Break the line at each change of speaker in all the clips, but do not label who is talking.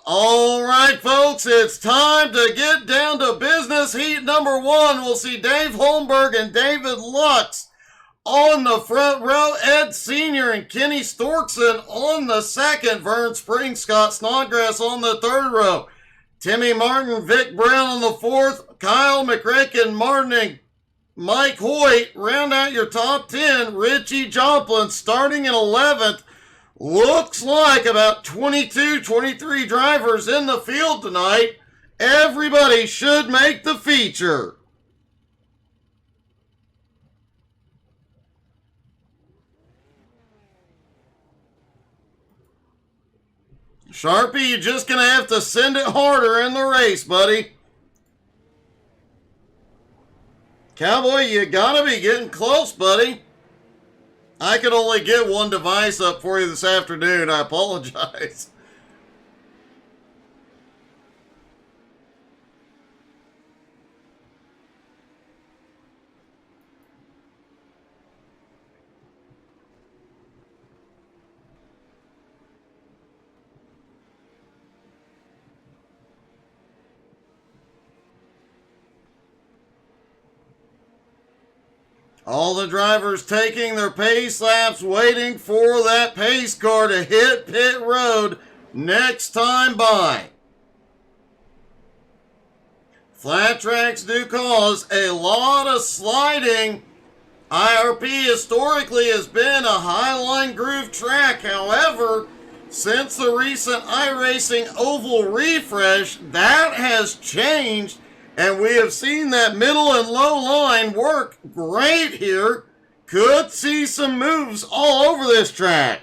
All right, folks, it's time to get down to business. Heat number one. We'll see Dave Holmberg and David Lux on the front row. Ed Sr. and Kenny Storkson on the second. Vern Spring, Scott Snodgrass on the third row. Timmy Martin, Vic Brown on the fourth. Kyle McRacken, Martin, and Mike Hoyt round out your top 10. Richie Joplin starting in 11th. Looks like about 22, 23 drivers in the field tonight. Everybody should make the feature. Sharpie, you're just going to have to send it harder in the race, buddy. Cowboy, you got to be getting close, buddy. I could only get one device up for you this afternoon. I apologize. All the drivers taking their pace laps, waiting for that pace car to hit pit road next time by. Flat tracks do cause a lot of sliding. IRP historically has been a highline groove track. However, since the recent iRacing oval refresh, that has changed. And we have seen that middle and low line work great here. Could see some moves all over this track.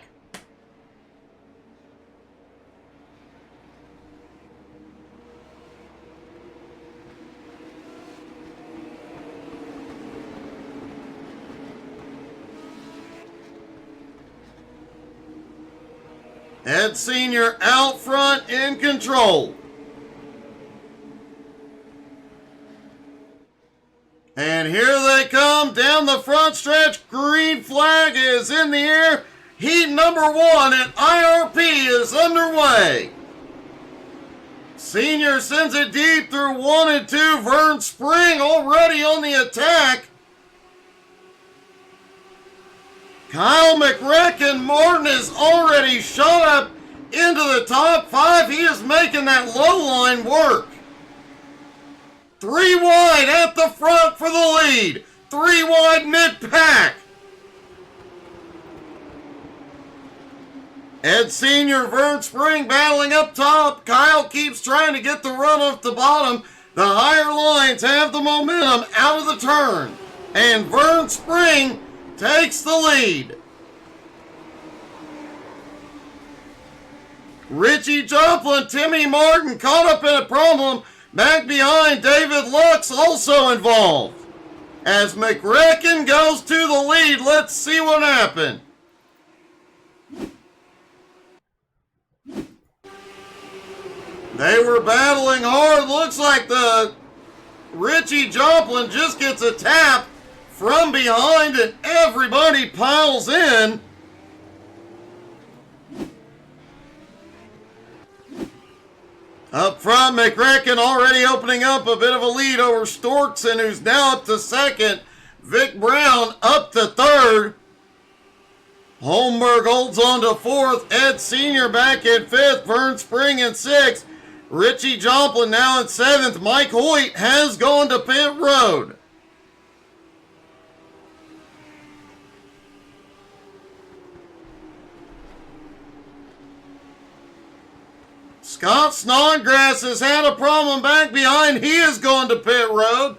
Ed Sr. out front in control. And here they come down the front stretch. Green flag is in the air. Heat number one at IRP is underway. Senior sends it deep through 1 and 2. Vern Spring already on the attack. Kyle McRacken Martin is already shot up into the top 5. He is making that low line work. 3 wide at the front for the lead. 3 wide mid-pack. Ed Sr., Vern Spring battling up top. Kyle keeps trying to get the run off the bottom. The higher lines have the momentum out of the turn. And Vern Spring takes the lead. Richie Joplin, Timmy Martin caught up in a problem. Back behind, David Lux also involved. As McRacken goes to the lead, let's see what happened. They were battling hard. Looks like the Richie Joplin just gets a tap from behind and everybody piles in. Up front, McRacken already opening up a bit of a lead over Storkson, who's now up to second. Vic Brown up to third. Holmberg holds on to fourth. Ed Sr. back in fifth. Vern Spring in sixth. Richie Joplin now in seventh. Mike Hoyt has gone to pit road. Scott Snodgrass has had a problem back behind. He has gone to pit road.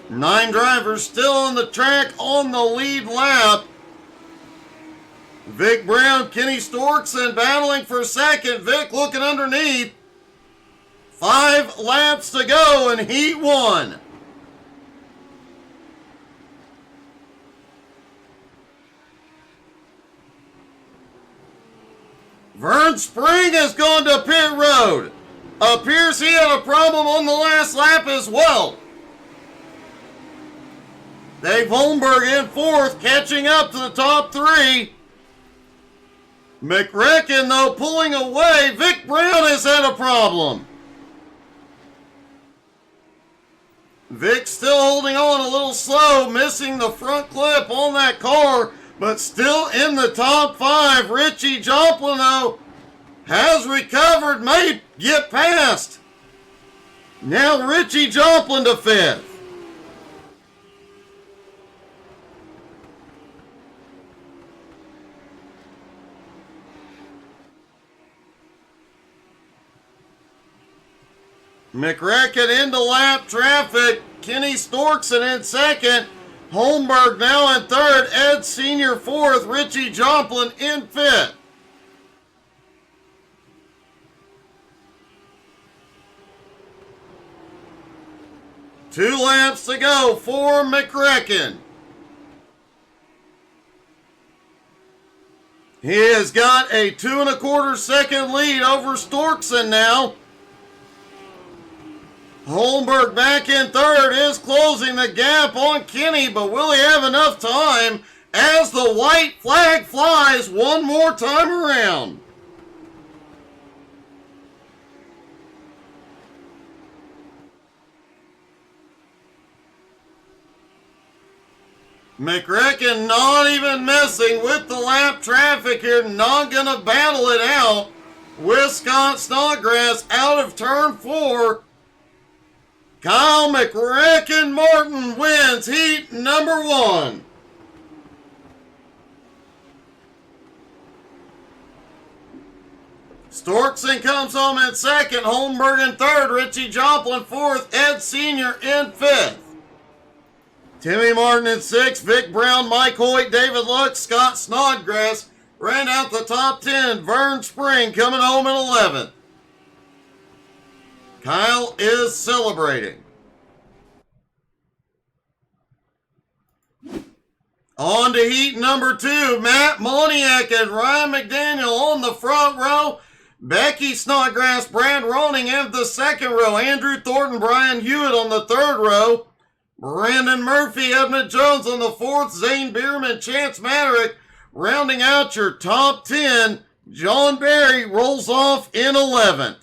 9 drivers still on the track on the lead lap. Vic Brown, Kenny Storkson battling for second. Vic looking underneath. 5 laps to go in Heat 1. Vern Spring has gone to pit road. Appears he had a problem on the last lap as well. Dave Holmberg in fourth, catching up to the top 3. McRecken, though, pulling away. Vic Brown has had a problem. Vic still holding on a little slow, missing the front clip on that car, but still in the top 5. Richie Joplin, though, has recovered, may get past. Now Richie Joplin to 5th. McRecken into lap traffic. Kenny Storkson in 2nd. Holmberg now in 3rd. Ed Sr. 4th. Richie Joplin in 5th. Two laps to go for McRecken. He has got a 2 1/4 second lead over Storkson now. Holmberg back in 3rd is closing the gap on Kenny, but will he have enough time as the white flag flies one more time around? McRecken not even messing with the lap traffic here, not going to battle it out with Scott Snodgrass out of turn 4. Kyle McRecken Martin wins heat number 1. Storkson comes home in 2nd, Holmberg in 3rd, Richie Joplin 4th, Ed Sr. in 5th. Timmy Martin in 6th, Vic Brown, Mike Hoyt, David Lux, Scott Snodgrass ran out the top 10. Vern Spring coming home in 11th. Kyle is celebrating. On to heat number 2. Matt Moniak and Ryan McDaniel on the front row. Becky Snodgrass, Brad Roning in the 2nd row. Andrew Thornton, Brian Hewitt on the 3rd row. Brandon Murphy, Edmund Jones on the 4th. Zane Bierman, Chance Maderick rounding out your top 10. John Barry rolls off in 11th.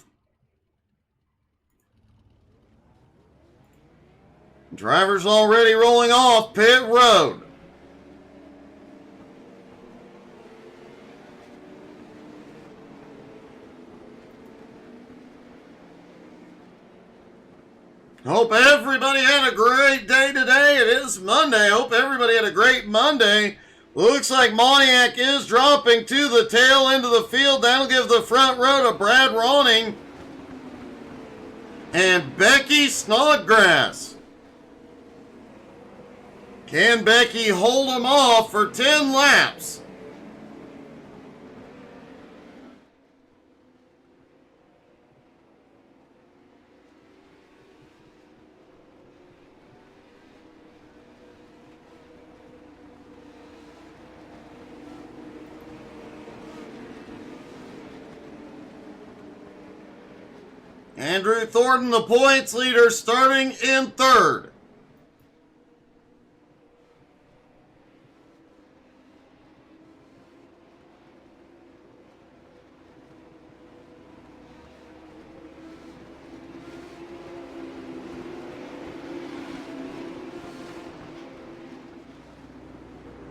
Drivers already rolling off pit road. Hope everybody had a great day today. It is Monday. Hope everybody had a great Monday. Looks like Moniak is dropping to the tail end of the field. That'll give the front row to Brad Ronning and Becky Snodgrass. Can Becky hold them off for 10 laps? Andrew Thornton, the points leader, starting in 3rd.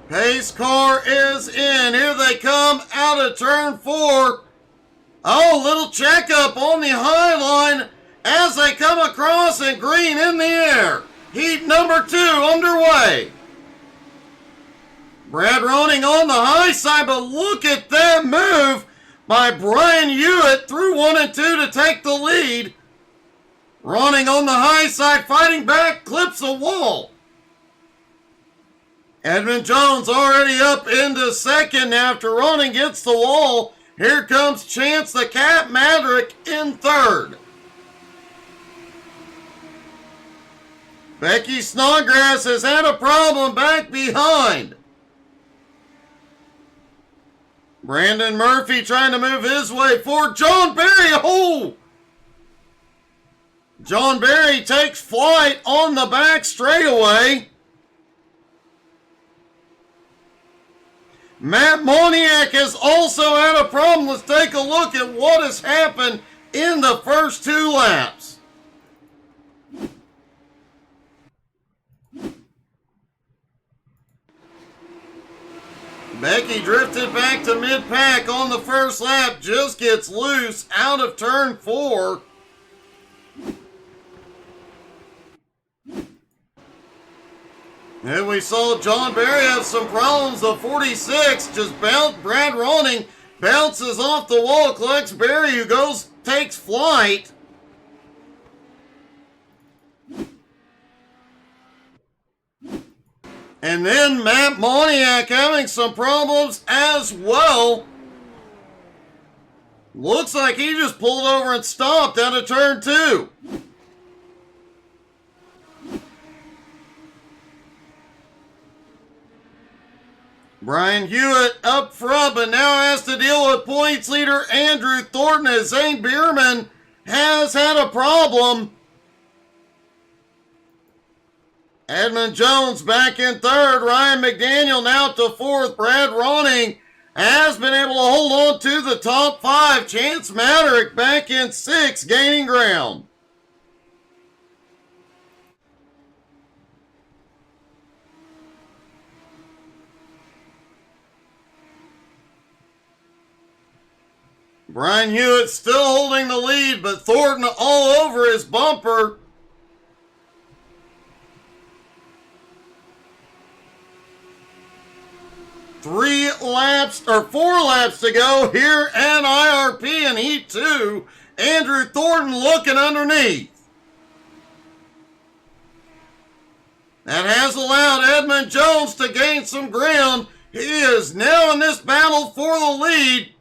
Pace car is in. Here they come out of turn 4. Oh, little checkup on the high line as they come across and green in the air. Heat number 2 underway. Brad Roning on the high side, but look at that move by Brian Hewitt through 1 and 2 to take the lead. Roning on the high side, fighting back, clips a wall. Edmund Jones already up into 2nd after Roning gets the wall. Here comes Chance the Cat Maderick in 3rd. Becky Snodgrass has had a problem back behind. Brandon Murphy trying to move his way forward. John Barry, oh! John Barry takes flight on the back straightaway. Matt Moniak has also had a problem. Let's take a look at what has happened in the first 2 laps. Becky drifted back to mid-pack on the first lap, just gets loose out of turn 4. And we saw John Berry have some problems. The 46 just bounced. Brad Ronning bounces off the wall, collects Berry, who takes flight. And then Matt Moniak having some problems as well. Looks like he just pulled over and stopped out of turn 2. Brian Hewitt up front, but now has to deal with points leader Andrew Thornton as Zane Bierman has had a problem. Edmund Jones back in 3rd. Ryan McDaniel now to 4th. Brad Ronning has been able to hold on to the top 5. Chance Maderick back in 6th, gaining ground. Brian Hewitt still holding the lead, but Thornton all over his bumper. Four laps to go here at IRP in Heat 2. Andrew Thornton looking underneath. That has allowed Edmund Jones to gain some ground. He is now in this battle for the lead.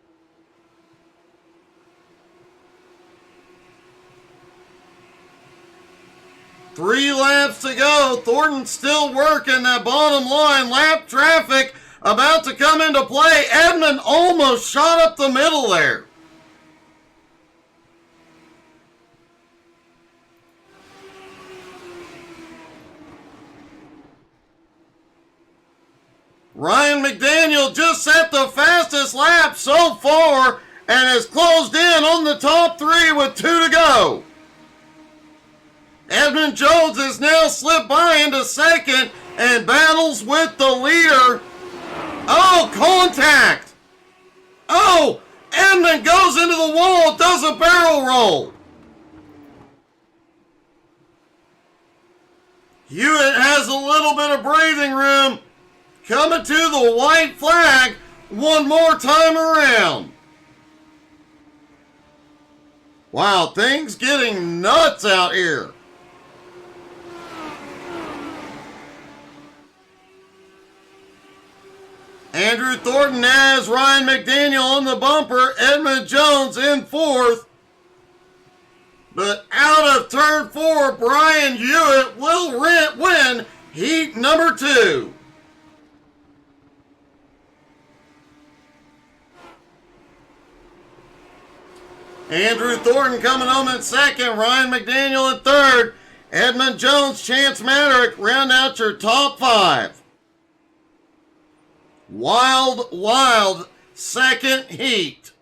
Three laps to go. Thornton still working that bottom line. Lap traffic about to come into play. Edmund almost shot up the middle there. Ryan McDaniel just set the fastest lap so far and has closed in on the top 3 with 2 to go. Edmund Jones has now slipped by into 2nd and battles with the leader. Oh, contact! Oh, Edmund goes into the wall, does a barrel roll. Hewitt has a little bit of breathing room. Coming to the white flag one more time around. Wow, things getting nuts out here. Andrew Thornton has Ryan McDaniel on the bumper. Edmund Jones in 4th. But out of turn 4, Brian Hewitt will win heat number 2. Andrew Thornton coming home in 2nd. Ryan McDaniel in 3rd. Edmund Jones, Chance Maderick round out your top 5. Wild, wild second heat.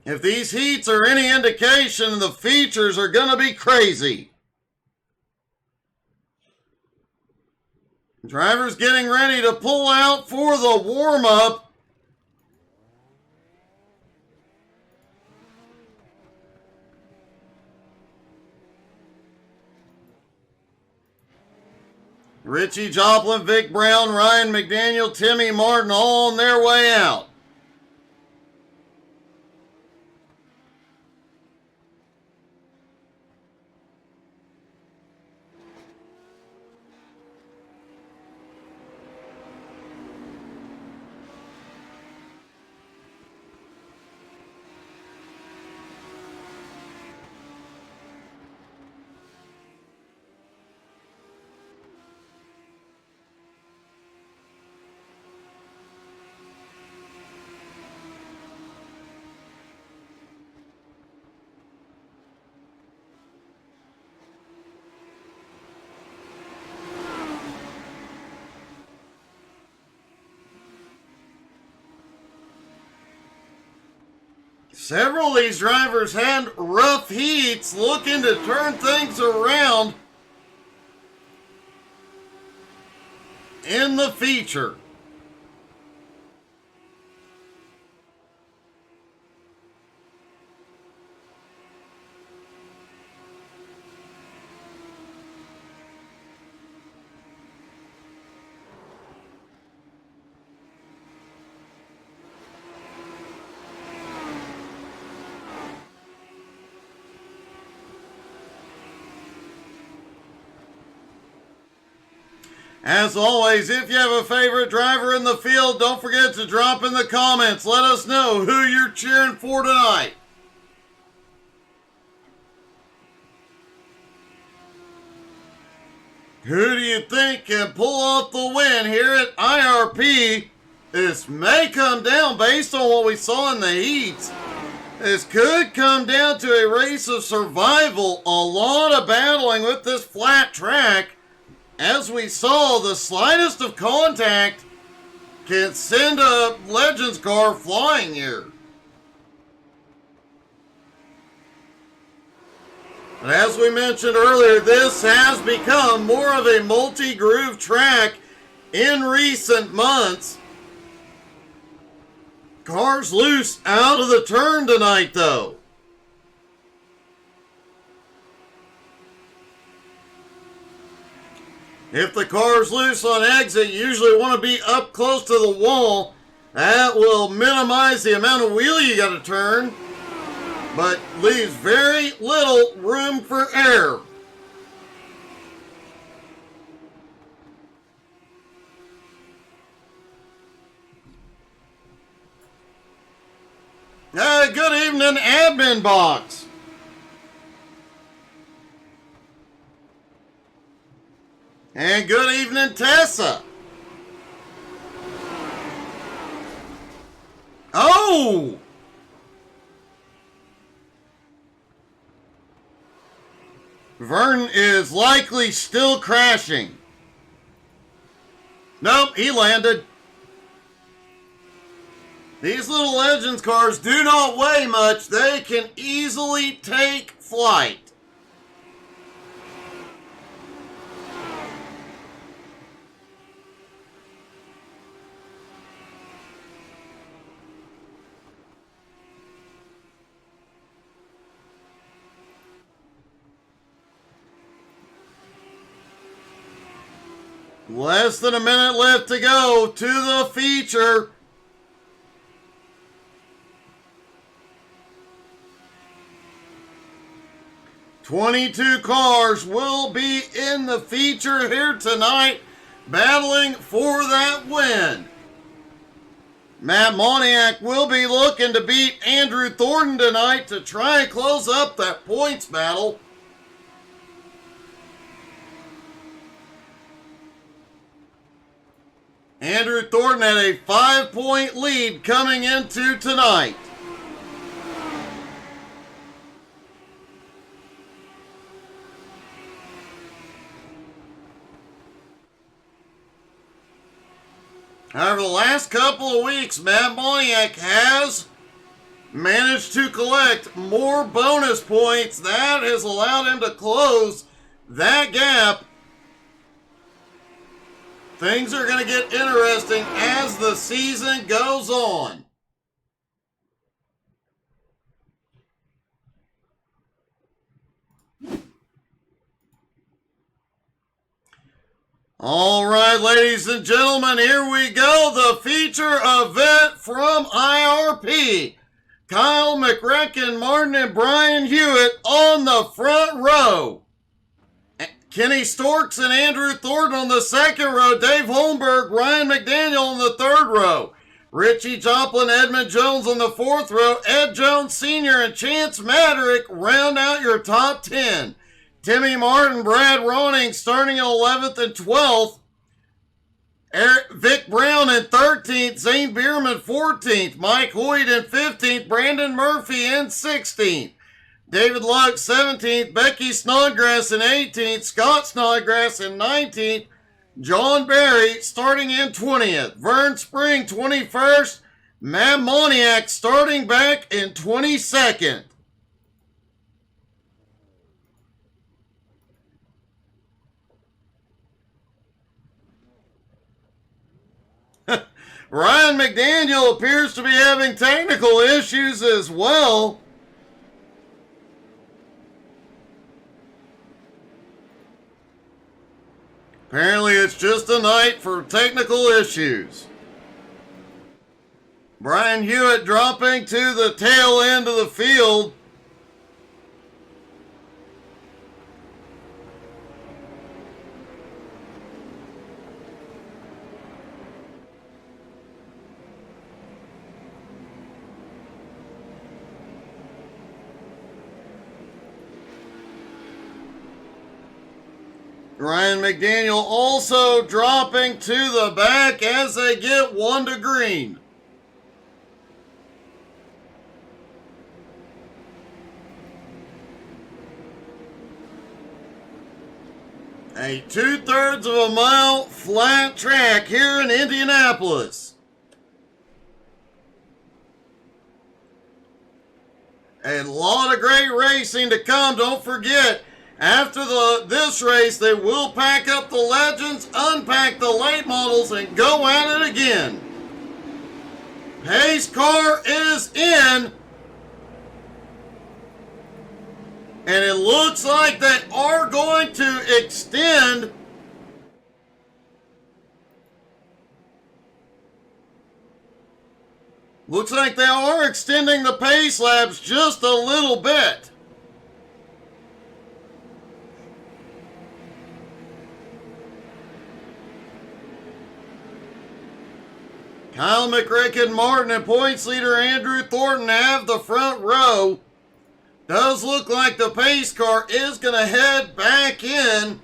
If these heats are any indication, the features are going to be crazy. Drivers getting ready to pull out for the warm-up. Richie Joplin, Vic Brown, Ryan McDaniel, Timmy Martin all on their way out. Several of these drivers had rough heats, looking to turn things around in the feature. As always, if you have a favorite driver in the field, don't forget to drop in the comments. Let us know who you're cheering for tonight. Who do you think can pull off the win here at IRP? This may come down based on what we saw in the heats. This could come down to a race of survival. A lot of battling with this flat track. As we saw, the slightest of contact can send a Legends car flying here. But as we mentioned earlier, this has become more of a multi-groove track in recent months. Cars loose out of the turn tonight, though. If the car's loose on exit, you usually want to be up close to the wall. That will minimize the amount of wheel you got to turn, but leaves very little room for error. Good evening, admin box. And good evening, Tessa. Oh! Vern is likely still crashing. Nope, he landed. These little Legends cars do not weigh much. They can easily take flight. Less than a minute left to go to the feature. "22 cars will be in the feature here tonight, battling for that win. Matt Moniak will be looking to beat Andrew Thornton tonight to try and close up that points battle. Andrew Thornton had a 5-point lead coming into tonight. However, the last couple of weeks, Matt Moniak has managed to collect more bonus points. That has allowed him to close that gap. Things are going to get interesting as the season goes on. All right, ladies and gentlemen, here we go. The feature event from IRP. Kyle McRecken, Martin, and Brian Hewitt on the front row. Kenny Storks and Andrew Thornton on the second row. Dave Holmberg, Ryan McDaniel on the third row. Richie Joplin, Edmund Jones on the fourth row. Ed Jones Sr. and Chance Madrick round out your top 10. Timmy Martin, Brad Ronning starting in 11th and 12th. Vic Brown in 13th. Zane Bierman 14th. Mike Hoyt in 15th. Brandon Murphy in 16th. David Luck 17th. Becky Snodgrass in 18th. Scott Snodgrass in 19th. John Barry starting in 20th. Vern Spring 21st. Matt Moniak starting back in 22nd. Ryan McDaniel appears to be having technical issues as well. Apparently it's just a night for technical issues. Brian Hewitt dropping to the tail end of the field. Ryan McDaniel also dropping to the back as they get one to green. A 2/3 of a mile flat track here in Indianapolis. A lot of great racing to come. Don't forget, after this race, they will pack up the legends, unpack the late models, and go at it again. Pace car is in. And it looks like they are going to extend. Looks like they are extending the pace laps just a little bit. Kyle McRacken Martin and points leader Andrew Thornton have the front row. Does look like the pace car is going to head back in.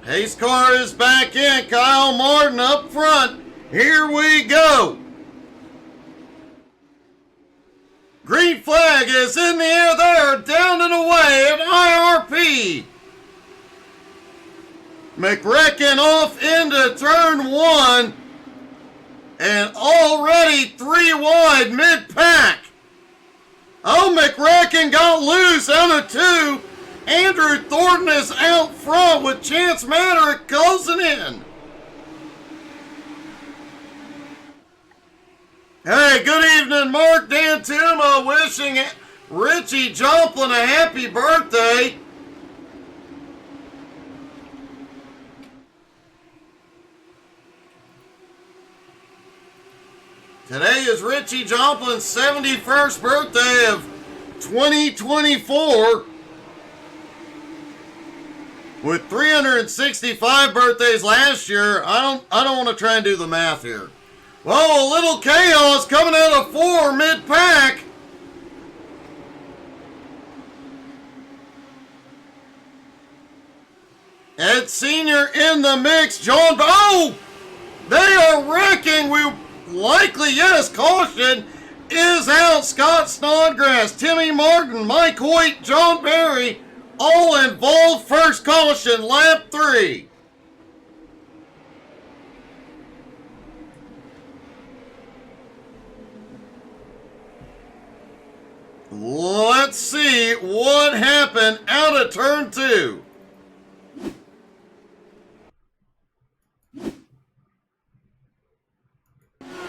Pace car is back in. Kyle Martin up front. Here we go. Green flag is in the air there, down and away at IRP. McRacken off into turn one, and already 3 wide mid-pack. Oh, McRacken got loose out of 2. Andrew Thornton is out front with Chance Maderick closing in. Hey, good evening, Mark D'Antimo wishing Richie Joplin a happy birthday. Today is Richie Joplin's 71st birthday of 2024. With 365 birthdays last year, I don't want to try and do the math here. Well, a little chaos coming out of 4 mid-pack. Ed Sr. in the mix. John, oh, they are wrecking. We likely, yes, caution is out. Scott Snodgrass, Timmy Martin, Mike Hoyt, John Barry, all involved. First caution, lap 3. Let's see what happened out of turn 2.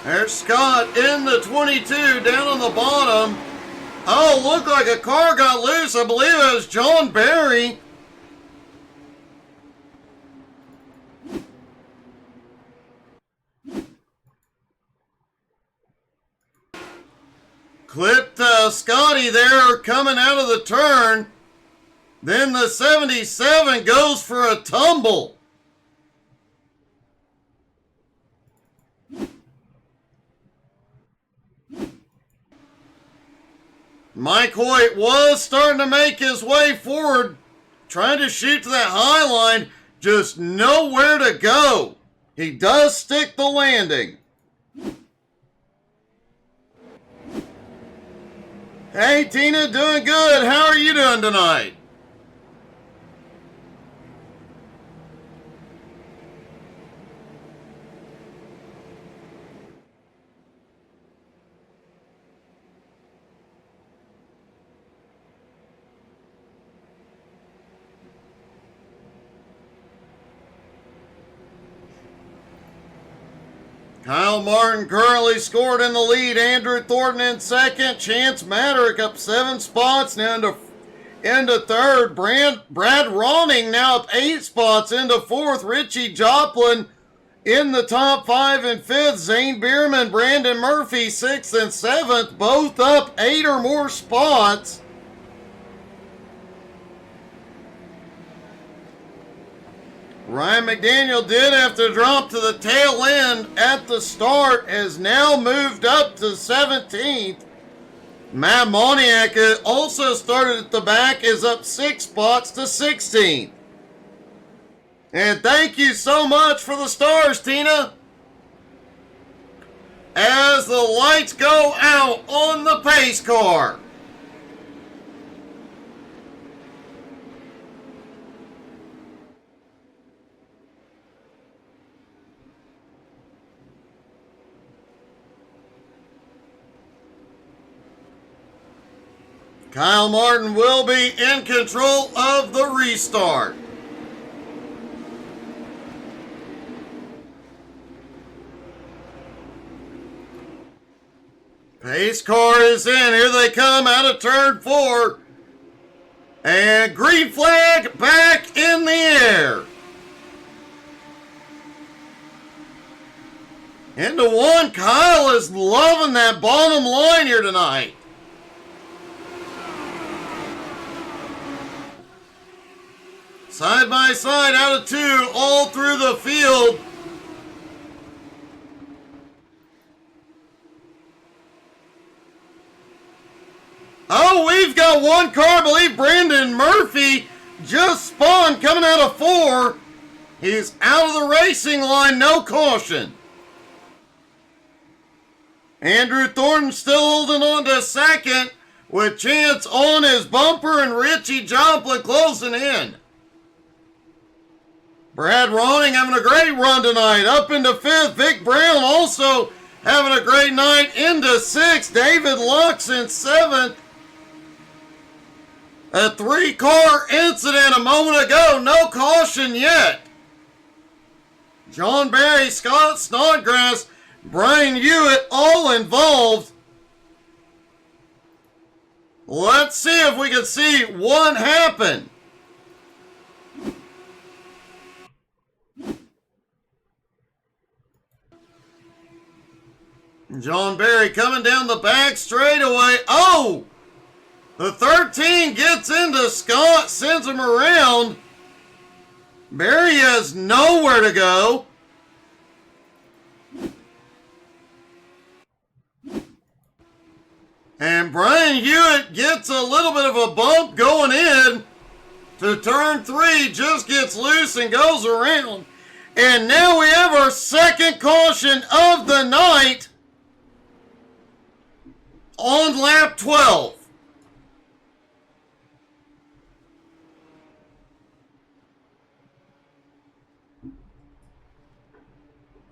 There's Scott in the 22 down on the bottom. Oh, looked like a car got loose. I believe it was John Barry. Clipped Scotty there coming out of the turn. Then the 77 goes for a tumble. Mike Hoyt was starting to make his way forward, trying to shoot to that high line, just nowhere to go. He does stick the landing. Hey, Tina, doing good. How are you doing tonight? Kyle Martin currently scored in the lead. Andrew Thornton in second. Chance Maderick up 7 spots now into third. Brad Ronning now up 8 spots into fourth. Richie Joplin in the top 5 and 5th. Zane Bierman, Brandon Murphy 6th and 7th. Both up 8 or more spots. Ryan McDaniel did have to drop to the tail end at the start, has now moved up to 17th. Matt Moniak also started at the back, is up 6 spots to 16th. And thank you so much for the stars, Tina. As the lights go out on the pace car. Kyle Martin will be in control of the restart. Pace car is in. Here they come out of turn 4. And green flag back in the air. Into 1. Kyle is loving that bottom line here tonight. Side by side, out of 2, all through the field. Oh, we've got 1 car. I believe Brandon Murphy just spun coming out of 4. He's out of the racing line, no caution. Andrew Thornton still holding on to second with Chance on his bumper and Richie Joplin closing in. Brad Ronning having a great run tonight, up into 5th. Vic Brown also having a great night, into 6th. David Lux in 7th. A 3-car incident a moment ago, no caution yet. John Barry, Scott Snodgrass, Brian Hewitt all involved. Let's see if we can see what happened. John Barry coming down the back straightaway. Oh! The 13 gets into Scott, sends him around. Barry has nowhere to go. And Brian Hewitt gets a little bit of a bump going in to turn 3, just gets loose and goes around. And now we have our second caution of the night on lap 12.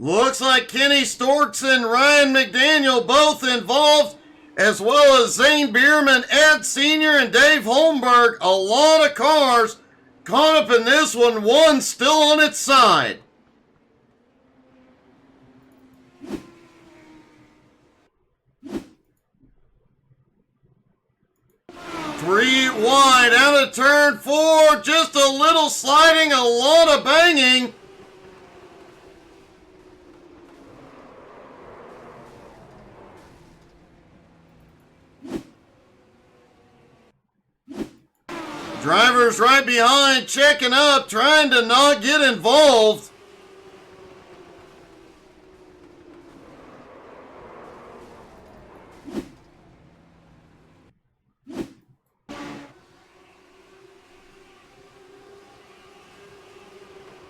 Looks like Kenny Storks and Ryan McDaniel both involved, as well as Zane Bierman, Ed Sr., and Dave Holmberg. A lot of cars caught up in this one, 1 still on its side. Three wide out of turn 4, just a little sliding, a lot of banging. Drivers right behind, checking up, trying to not get involved.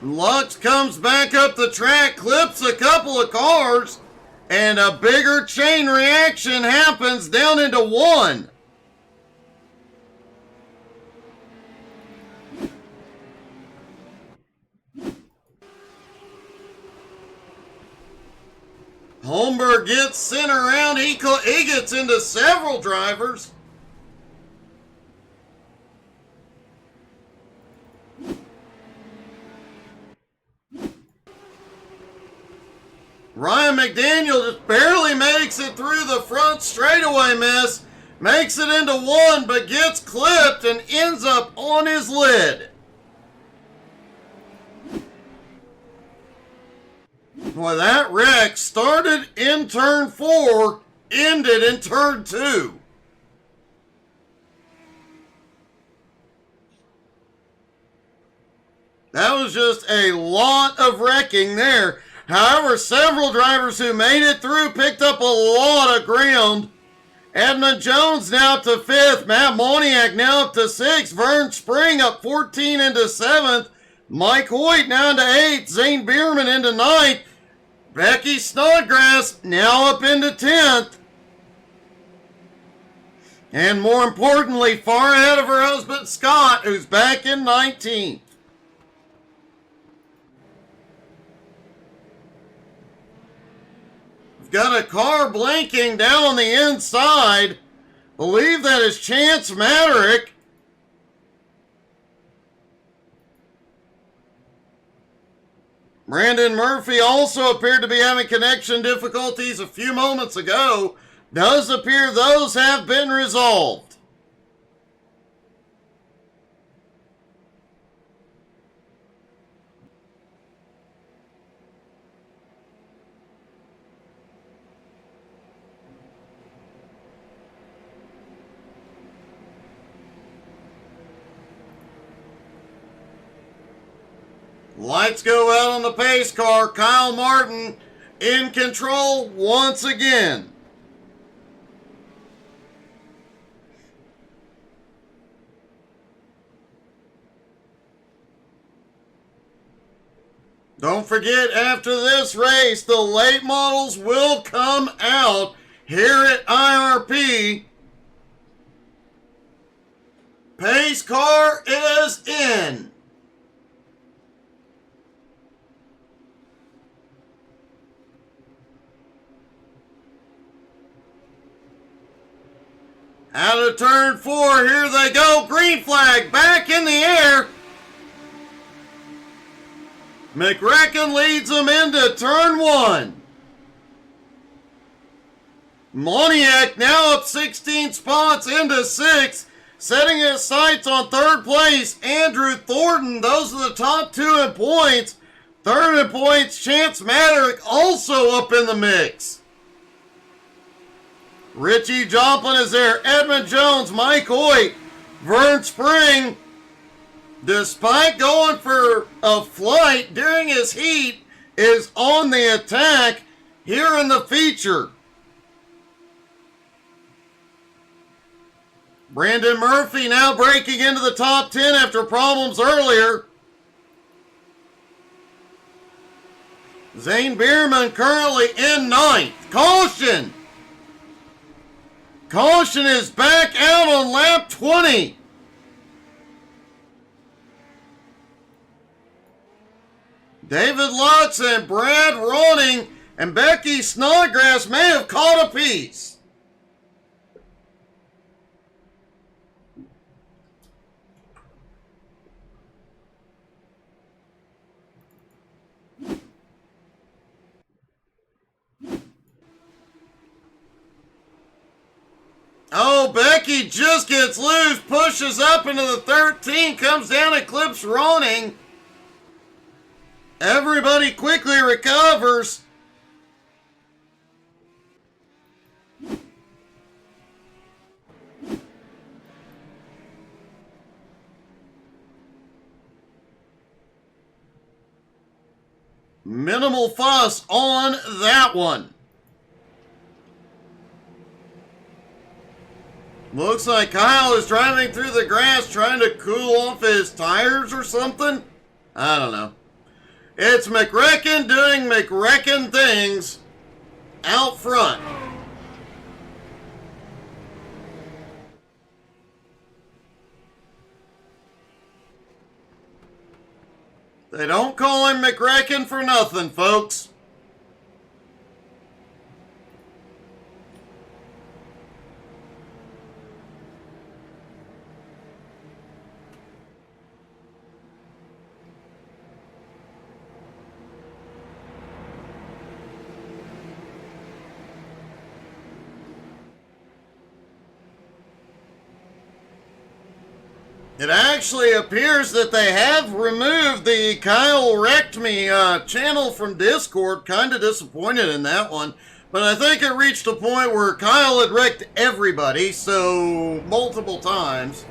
Lux comes back up the track, clips a couple of cars, and a bigger chain reaction happens down into 1. Holmberg gets sent around. He gets into several drivers. Ryan McDaniel just barely makes it through the front straightaway miss. Makes it into one, but gets clipped and ends up on his lid. Well, that wreck started in turn 4, ended in turn 2. That was just a lot of wrecking there. However, several drivers who made it through picked up a lot of ground. Edmund Jones now up to 5th. Matt Moniak now up to 6th. Vern Spring up 14 into 7th. Mike Hoyt now into 8th. Zane Bierman into 9th. Becky Snodgrass now up into 10th. And more importantly, far ahead of her husband Scott, who's back in 19th. We've got a car blinking down on the inside. Believe that is Chance Maderick. Brandon Murphy also appeared to be having connection difficulties a few moments ago. Does appear those have been resolved. Lights go out on the pace car. Kyle Martin in control once again. Don't forget, after this race, the late models will come out here at IRP. Pace car is in. Out of turn 4, here they go. Green flag back in the air. McRacken leads them into turn 1. Moniak now up 16 spots into 6th, setting his sights on 3rd place. Andrew Thornton, those are the top 2 in points. 3rd in points, Chance Maderick also up in the mix. Richie Joplin is there. Edmund Jones, Mike Hoyt, Vern Spring. Despite going for a flight during his heat, is on the attack here in the feature. Brandon Murphy now breaking into the top 10 after problems earlier. Zane Bierman currently in 9th. Caution! Caution is back out on lap 20. David Lutz and Brad Ronning and Becky Snodgrass may have caught a piece. Oh, Becky just gets loose, pushes up into the 13, comes down and clips Ronning. Everybody quickly recovers. Minimal fuss on that one. Looks like Kyle is driving through the grass trying to cool off his tires or something. I don't know. It's McRacken doing McRacken things out front. They don't call him McRacken for nothing, folks. It actually appears that they have removed the Kyle Wrecked Me channel from Discord. Kind of disappointed in that one. But I think it reached a point where Kyle had wrecked everybody, so multiple times.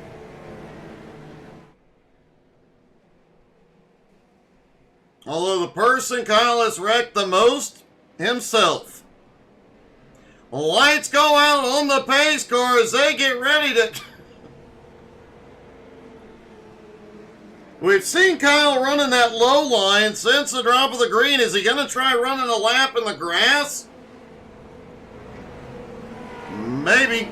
Although the person Kyle has wrecked the most, himself. Lights go out on the pace car as they get ready to... We've seen Kyle running that low line since the drop of the green. Is he going to try running a lap in the grass? Maybe.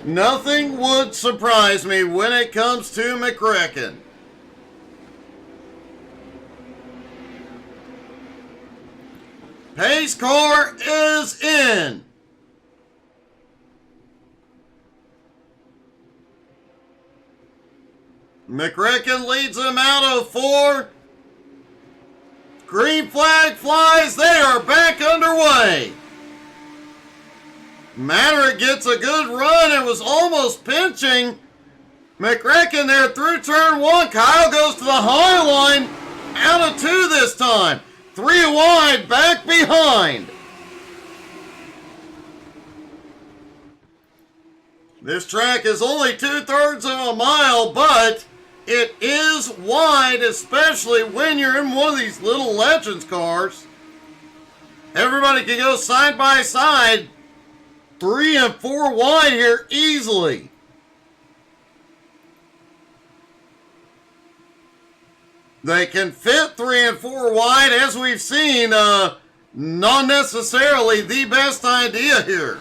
Nothing would surprise me when it comes to McCracken. Pace car is in. McCracken leads him out of 4. Green flag flies. They are back underway. Maverick gets a good run and was almost pinching McCracken there through turn 1. Kyle goes to the high line. Out of 2 this time. 3 wide, back behind. This track is only 2/3 of a mile, but it is wide, especially when you're in one of these little Legends cars. Everybody can go side by side, 3 and 4 wide here easily. They can fit 3 and 4 wide, as we've seen, not necessarily the best idea here.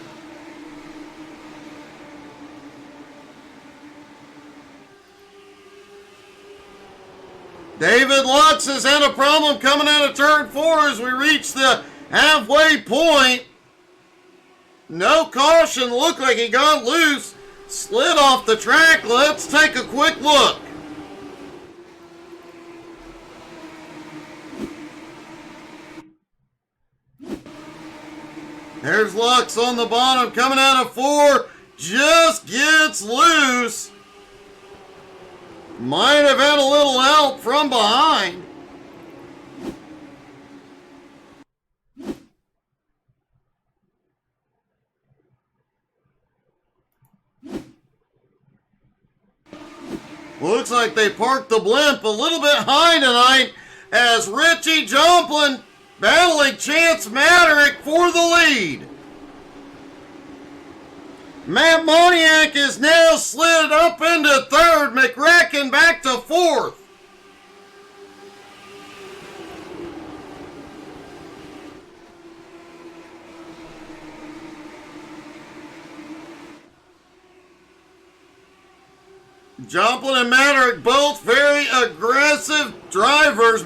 David Lutz has had a problem coming out of turn 4 as we reach the halfway point. No caution, looked like he got loose, slid off the track. Let's take a quick look. There's Lux on the bottom, coming out of 4, just gets loose. Might have had a little help from behind. Looks like they parked the blimp a little bit high tonight as Richie Jomplin battling Chance Maderick for the lead. Matt Moniak is now slid up into 3rd. McCracken back to 4th. Joplin and Maderick both very aggressive drivers.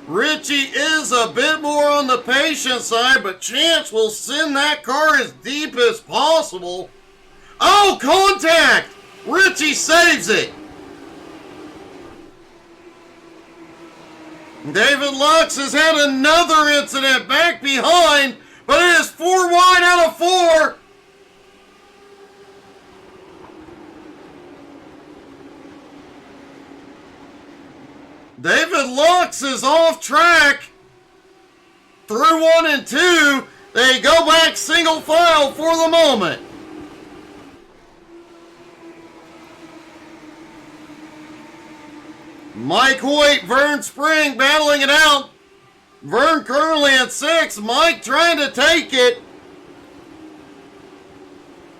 Richie is a bit more on the patient side, but Chance will send that car as deep as possible. Oh, contact! Richie saves it. David Lux has had another incident back behind, but it is 4 wide out of 4. David Lux is off track through 1 and 2. They go back single file for the moment. Mike Hoyt, Vern Spring battling it out. Vern currently at 6. Mike trying to take it.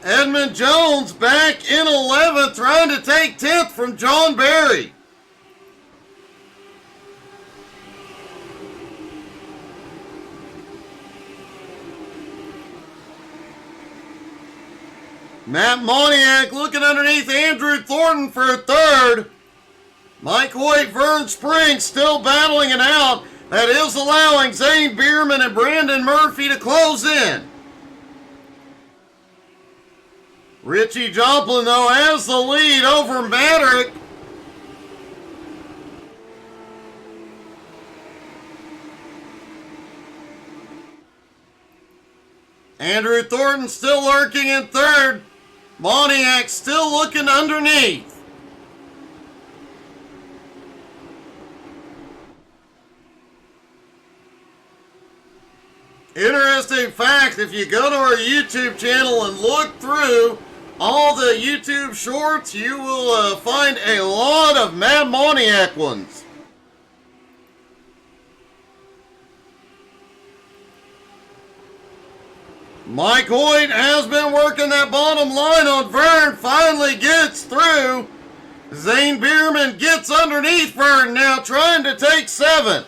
Edmund Jones back in 11th, trying to take 10th from John Berry. Matt Moniak looking underneath Andrew Thornton for 3rd. Mike Hoyt, Vern Spring still battling it out. That is allowing Zane Bierman and Brandon Murphy to close in. Richie Joplin, though, has the lead over Maderick. Andrew Thornton still lurking in 3rd. Moniak still looking underneath. Interesting fact, if you go to our YouTube channel and look through all the YouTube shorts, you will find a lot of Mad Moniak ones. Mike Hoyt has been working that bottom line on Vern, finally gets through. Zane Bierman gets underneath Vern now, trying to take 7th.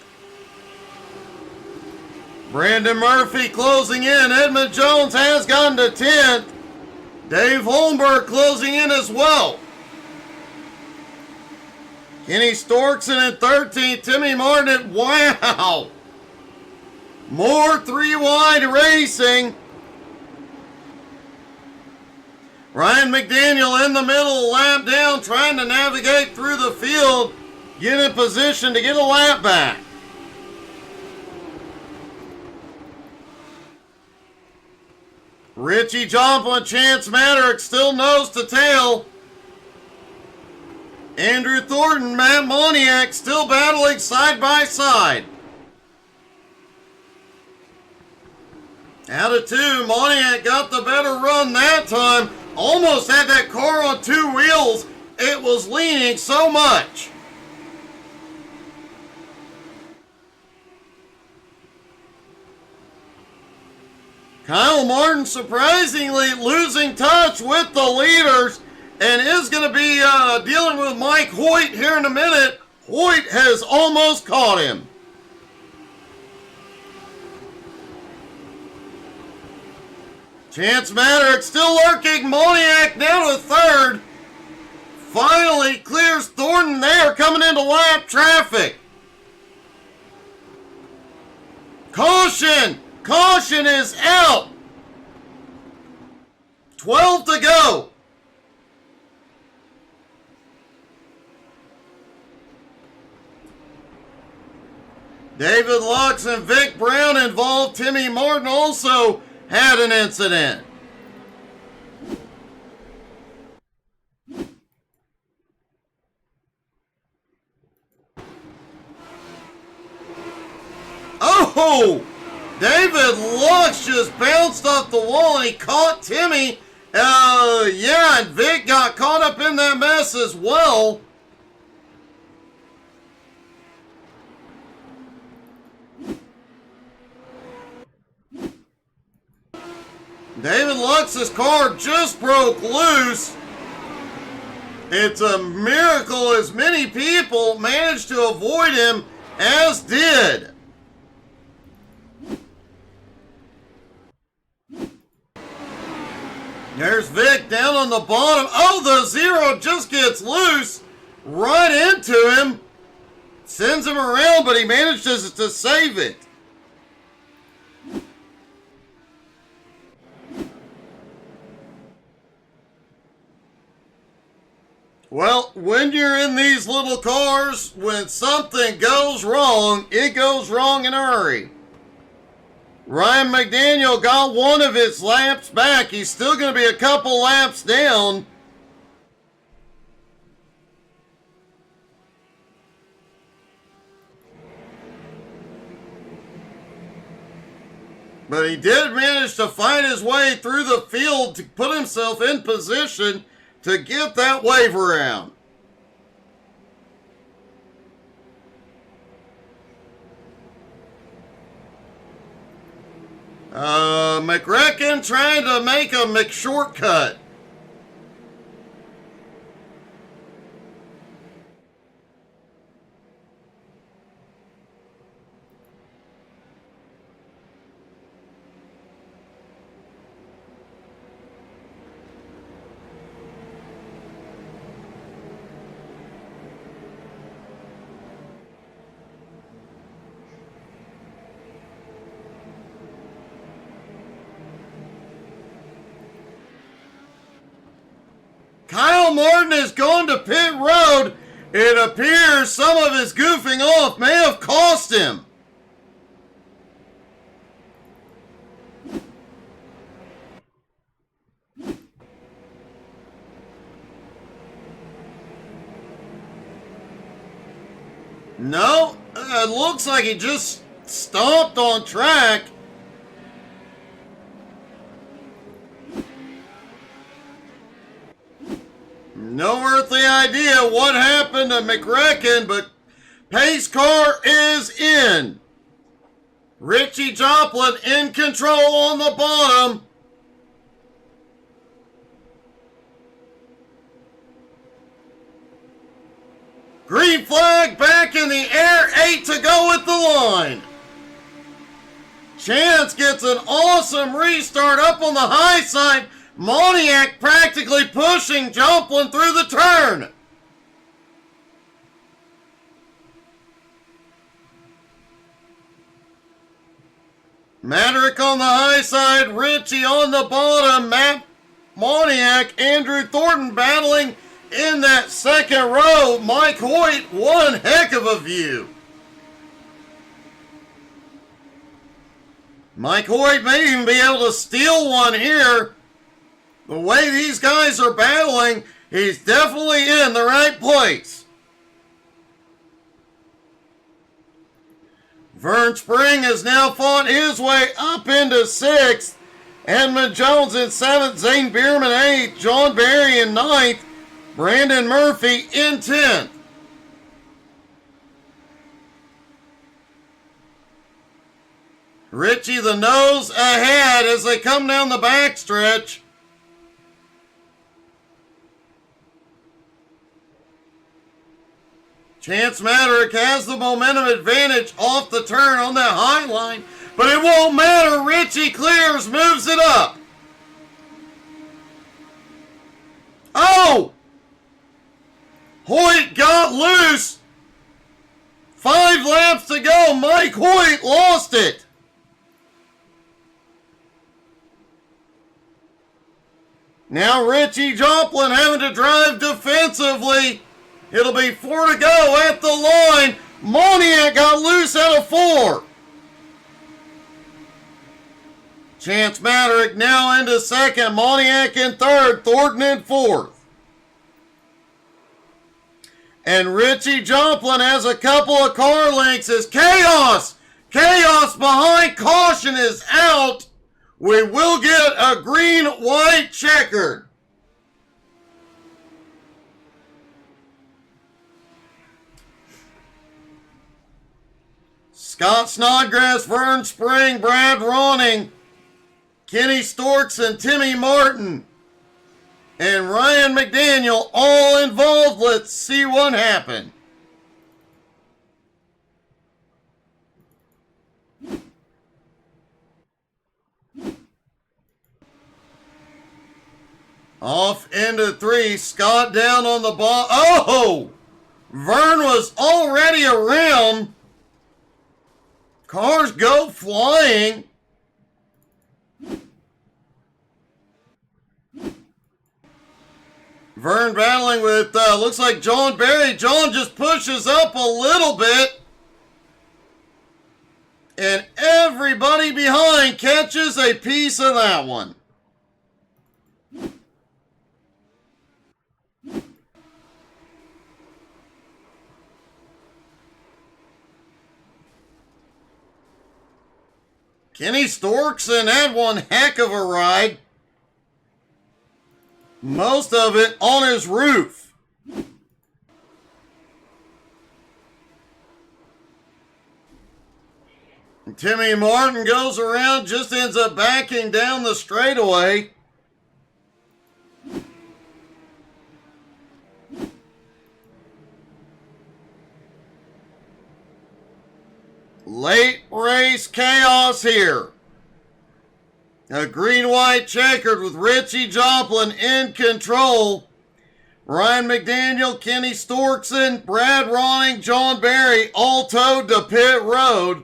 Brandon Murphy closing in. Edmund Jones has gotten to 10th. Dave Holmberg closing in as well. Kenny Storkson in 13th. Timmy Martin, wow. More 3-wide racing. Ryan McDaniel in the middle, lap down, trying to navigate through the field, get in position to get a lap back. Richie Joplin, Chance Maddox, still nose to tail. Andrew Thornton, Matt Moniak, still battling side by side. Out of 2, Moniak got the better run that time. Almost had that car on 2 wheels. It was leaning so much. Kyle Martin surprisingly losing touch with the leaders and is going to be dealing with Mike Hoyt here in a minute. Hoyt has almost caught him. Chance Maddox still lurking. Moniak down to 3rd. Finally clears Thornton there, coming into lap traffic. Caution! Caution is out. 12 to go. David Lux and Vic Brown involved. Timmy Martin also had an incident. Oh! David Lux just bounced off the wall and he caught Timmy. Yeah, and Vic got caught up in that mess as well. David Lux's car just broke loose. It's a miracle as many people managed to avoid him as did. There's Vic down on the bottom. Oh, the 0 just gets loose right into him. Sends him around, but he manages to save it. Well, when you're in these little cars, when something goes wrong, it goes wrong in a hurry. Ryan McDaniel got one of his laps back. He's still going to be a couple laps down. But he did manage to fight his way through the field to put himself in position to get that wave around. McRecken trying to make a McShortcut. Kyle Martin is going to pit road. It appears some of his goofing off may have cost him. No, it looks like he just stomped on track. No earthly idea what happened to McReckon, but pace car is in. Richie Joplin in control on the bottom. Green flag back in the air, 8 to go at the line. Chance gets an awesome restart up on the high side. Moniak practically pushing Joplin through the turn. Madrick on the high side, Richie on the bottom, Matt Moniak, Andrew Thornton battling in that second row. Mike Hoyt, one heck of a view. Mike Hoyt may even be able to steal one here. The way these guys are battling, he's definitely in the right place. Vern Spring has now fought his way up into 6th. Edmund Jones in 7th. Zane Bierman 8th. John Barry in 9th. Brandon Murphy in 10th. Richie the nose ahead as they come down the backstretch. Chance Madrick has the momentum advantage off the turn on that high line, but it won't matter. Richie clears, moves it up. Oh! Hoyt got loose. 5 laps to go. Mike Hoyt lost it. Now Richie Joplin having to drive defensively. It'll be 4 to go at the line. Moniak got loose out of 4. Chance Madrick now into 2nd. Moniak in 3rd. Thornton in 4th. And Richie Joplin has a couple of car links as Chaos. Chaos behind. Caution is out. We will get a green-white checkered. Scott Snodgrass, Vern Spring, Brad Ronning, Kenny Storks, and Timmy Martin, and Ryan McDaniel all involved. Let's see what happened. Off into 3, Scott down on the ball. Oh! Vern was already around. Cars go flying. Vern battling with, looks like John Barry. John just pushes up a little bit. And everybody behind catches a piece of that one. Kenny Storkson had one heck of a ride. Most of it on his roof. And Timmy Martin goes around, just ends up backing down the straightaway. Late race chaos here. A green-white checkered with Richie Joplin in control. Ryan McDaniel, Kenny Storkson, Brad Ronning, John Barry all towed to pit road.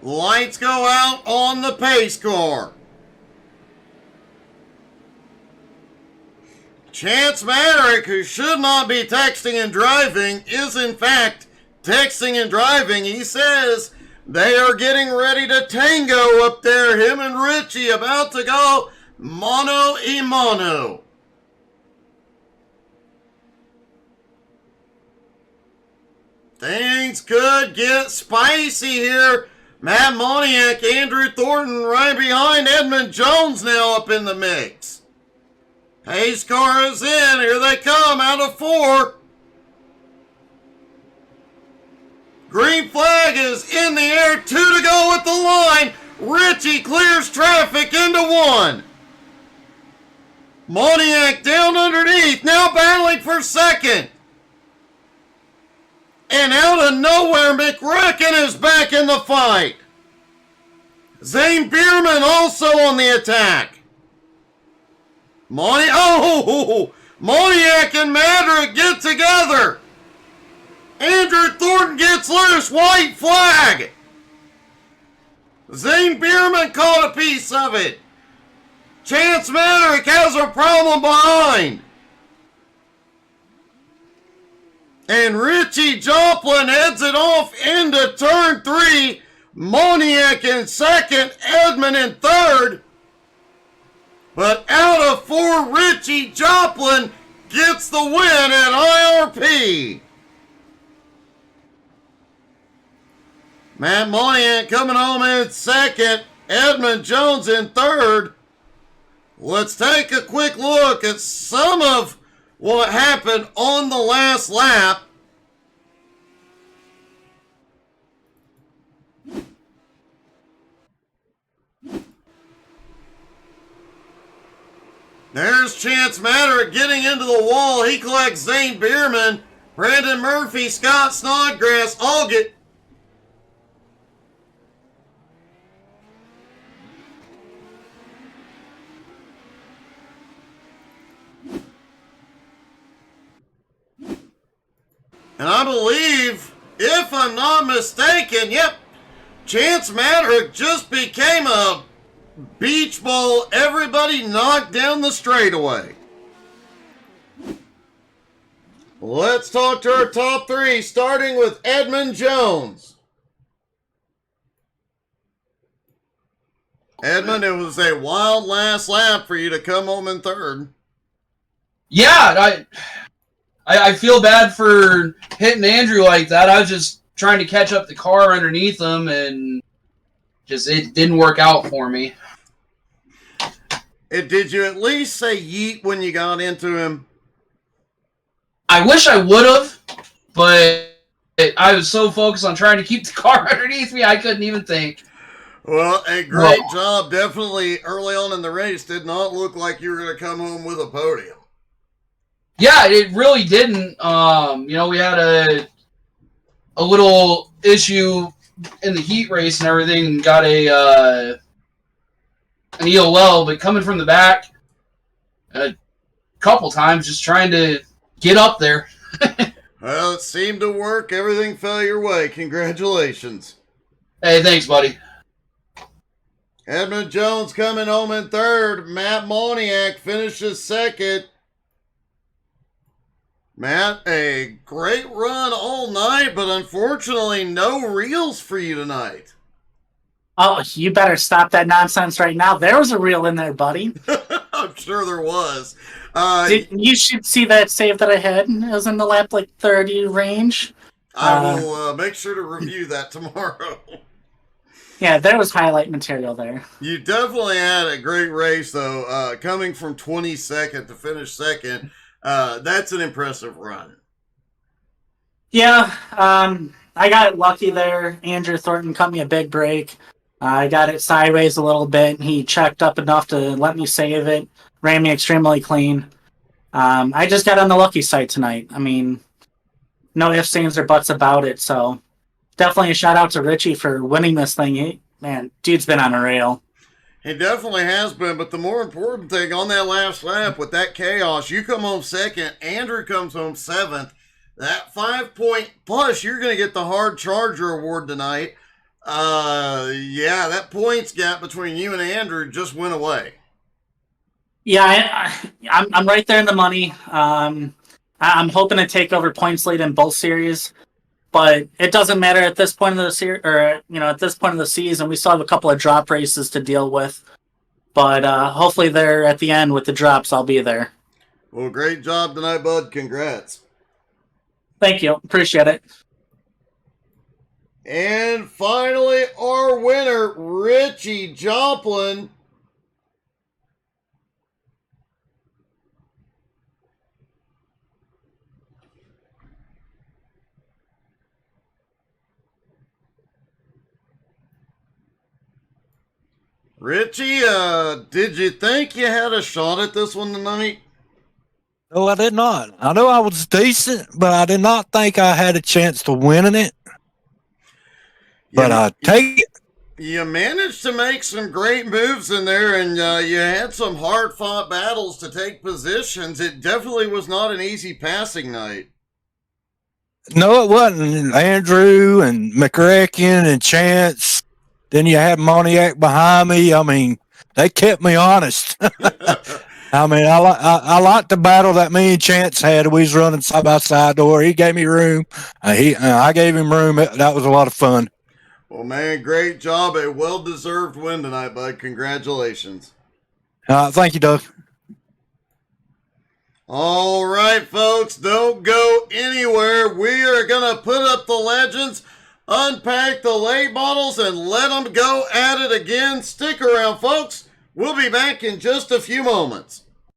Lights go out on the pace car. Chance Madrick, who should not be texting and driving, is in fact texting and driving. He says they are getting ready to tango up there. Him and Richie about to go mano a mano. Things could get spicy here. Matt Moniak, Andrew Thornton right behind Edmund Jones now up in the mix. Pace car is in. Here they come out of 4. Green flag is in the air. 2 to go at the line. Richie clears traffic into 1. Moniak down underneath. Now battling for second. And out of nowhere, McRacken is back in the fight. Zane Bierman also on the attack. Moniak and Madrick get together. Andrew Thornton gets loose. White flag. Zane Bierman caught a piece of it. Chance Madrick has a problem behind. And Richie Joplin heads it off into turn 3. Moniak in second. Edmund in third. But out of 4, Richie Joplin gets the win at IRP. Matt Moniak coming home in second. Edmund Jones in third. Let's take a quick look at some of what happened on the last lap. There's Chance Madrick getting into the wall. He collects Zane Bierman, Brandon Murphy, Scott Snodgrass, all get... And I believe, if I'm not mistaken, yep, Chance Madrick just became a beach ball. Everybody knocked down the straightaway. Let's talk to our top 3, starting with Edmund Jones. Edmund, it was a wild last lap for you to come home in third.
Yeah, I feel bad for hitting Andrew like that. I was just trying to catch up the car underneath him, and just it didn't work out for me.
Did you at least say yeet when you got into him?
I wish I would have, but I was so focused on trying to keep the car underneath me, I couldn't even think.
Well, a great job. Definitely early on in the race did not look like you were going to come home with a podium.
Yeah, it really didn't. We had a little issue in the heat race and everything, and got an EOL, but coming from the back a couple times, just trying to get up there.
Well, it seemed to work. Everything fell your way. Congratulations.
Hey, thanks, buddy.
Edmund Jones coming home in third. Matt Moniak finishes second. Matt, a great run all night, but unfortunately no reels for you tonight.
Oh, you better stop that nonsense right now. There was a reel in there, buddy.
I'm sure there was.
You should see that save that I had. It was in the lap 30 range.
I will make sure to review that tomorrow.
Yeah, there was highlight material there.
You definitely had a great race, though. Coming from 22nd to finish second, that's an impressive run.
Yeah, I got lucky there. Andrew Thornton cut me a big break. I got it sideways a little bit. He checked up enough to let me save it. Ran me extremely clean. I just got on the lucky side tonight. I mean, no ifs, ands, or buts about it. So definitely a shout out to Richie for winning this thing. Dude's been on a rail.
He definitely has been, but the more important thing on that last lap with that chaos, you come home second, Andrew comes home seventh. That 5 point plus, you're going to get the Hard Charger Award tonight. Yeah, that points gap between you and Andrew just went away.
Yeah, I'm right there in the money. I'm hoping to take over points lead in both series, but it doesn't matter at this point of the series, or at this point of the season. We still have a couple of drop races to deal with, but hopefully, there at the end with the drops, I'll be there.
Well, great job tonight, bud. Congrats.
Thank you, appreciate it.
And finally, our winner, Richie Joplin. Richie, did you think you had a shot at this one tonight?
No, I did not. I know I was decent, but I did not think I had a chance to win in it. But I take it.
You managed to make some great moves in there, and you had some hard-fought battles to take positions. It definitely was not an easy passing night.
No, it wasn't. Andrew and McCracken and Chance. Then you had Moniac behind me. I mean, they kept me honest. I mean, I like the battle that me and Chance had. We was running side by side door. He gave me room. I gave him room. That was a lot of fun.
Well, man, great job. A well-deserved win tonight, bud. Congratulations.
Thank you, Doug.
All right, folks, don't go anywhere. We are going to put up the legends, unpack the late models, and let them go at it again. Stick around, folks. We'll be back in just a few moments.